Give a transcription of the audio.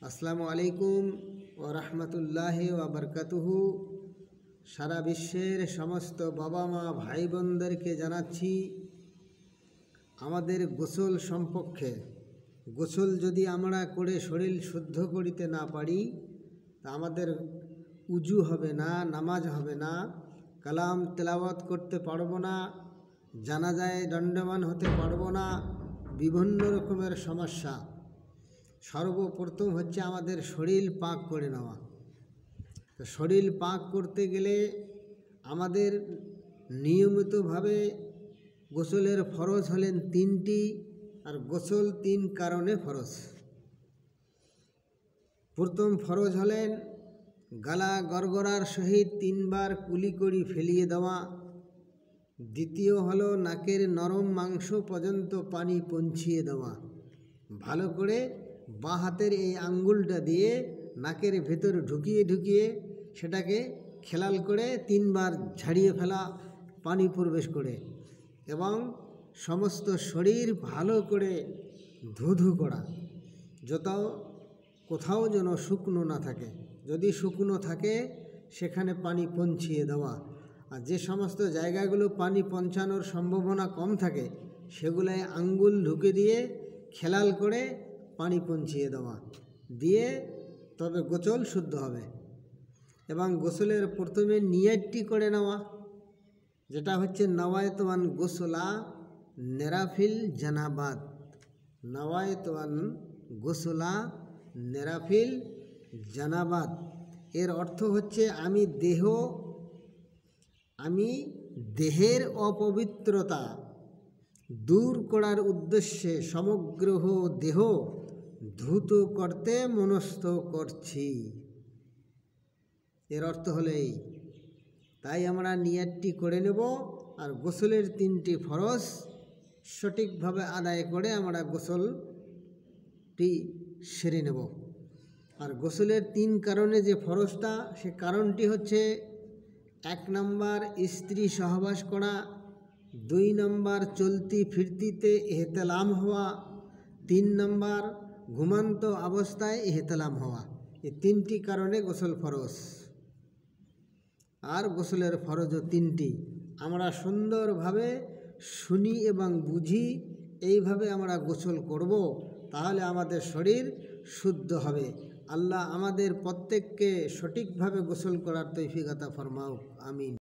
আসসালামু আলাইকুম ওয়া রাহমাতুল্লাহি ওয়া বারাকাতুহু। সারা বিশ্বের সমস্ত বাবা মা ভাই বোনদেরকে জানাচ্ছি আমাদের গোসল সম্পর্কে। গোসল যদি আমরা করে শরীর শুদ্ধ করিতে না পারি তা আমাদের উজু হবে না, নামাজ হবে না, কালাম তেলাওয়াত করতে পারবো না, জানাজায় দণ্ডবান হতে পারবো না, বিভিন্ন রকমের সমস্যা। সর্বপ্রথম হচ্ছে আমাদের শরীর পাক করে নেওয়া। তো শরীর পাক করতে গেলে আমাদের নিয়মিতভাবে গোসলের ফরজ হলেন 3টি, আর গোসল 3 কারণে ফরজ। প্রথম ফরজ হলেন গলা গড়গড়ার সহিত 3 বার কুলি করি ফেলিয়ে দেওয়া। দ্বিতীয় হলো নাকের নরম মাংস পর্যন্ত পানি পৌঁছিয়ে দেওয়া। ভালো করে বাঁ হাতের এই আঙ্গুলটা দিয়ে নাকের ভেতর ঢুকিয়ে সেটাকে খেলাল করে 3 বার ঝাড়িয়ে ফেলা পানি প্রবেশ করে, এবং সমস্ত শরীর ভালো করে ধুধু করা, কোথাও যেন শুকনো না থাকে। যদি শুকনো থাকে সেখানে পানি পৌঁছিয়ে দেওয়া, আর যে সমস্ত জায়গাগুলো পানি পৌঁছানোর সম্ভাবনা কম থাকে সেগুলোয় আঙ্গুল ঢুকে দিয়ে খেলাল করে পানি পৌঁছিয়ে দেওয়া, দিয়ে তবে গোসল শুদ্ধ হবে। এবং গোসলের প্রথমে নিয়তটি করে নেওয়া, যেটা হচ্ছে নওয়ায়তুন গোসলা নেরাফিল জানাবাত। নওয়ায়তুন গোসলা নেরাফিল জানাবাত এর অর্থ হচ্ছে আমি দেহের অপবিত্রতা দূর করার উদ্দেশ্যে সমগ্র দেহ ধৌত করতে মনস্থ করছি। এর অর্থ হলো এই। তাই আমরা নিয়তটি করে নেব, আর গোসলের 3টি ফরজ সঠিকভাবে আদায় করে আমরা গোসলটি সেরে নেব। আর গোসলের 3 কারণে যে ফরজটা, সে কারণটি হচ্ছে 1 নম্বর স্ত্রী সহবাস করা, 2 নম্বর চলতি ফিরতিতে এহতেলাম হওয়া, 3 নম্বর ঘুমান্ত অবস্থায় এহতেলাম হওয়া। এই 3টি কারণে গোসল ফরজ। আর গোসলের ফরজও 3টি। আমরা সুন্দরভাবে শুনি এবং বুঝি, এইভাবে আমরা গোসল করব, তাহলে আমাদের শরীর শুদ্ধ হবে। আল্লাহ আমাদের প্রত্যেককে সঠিকভাবে গোসল করার তৌফিক আতা ফরমাও, আমিন।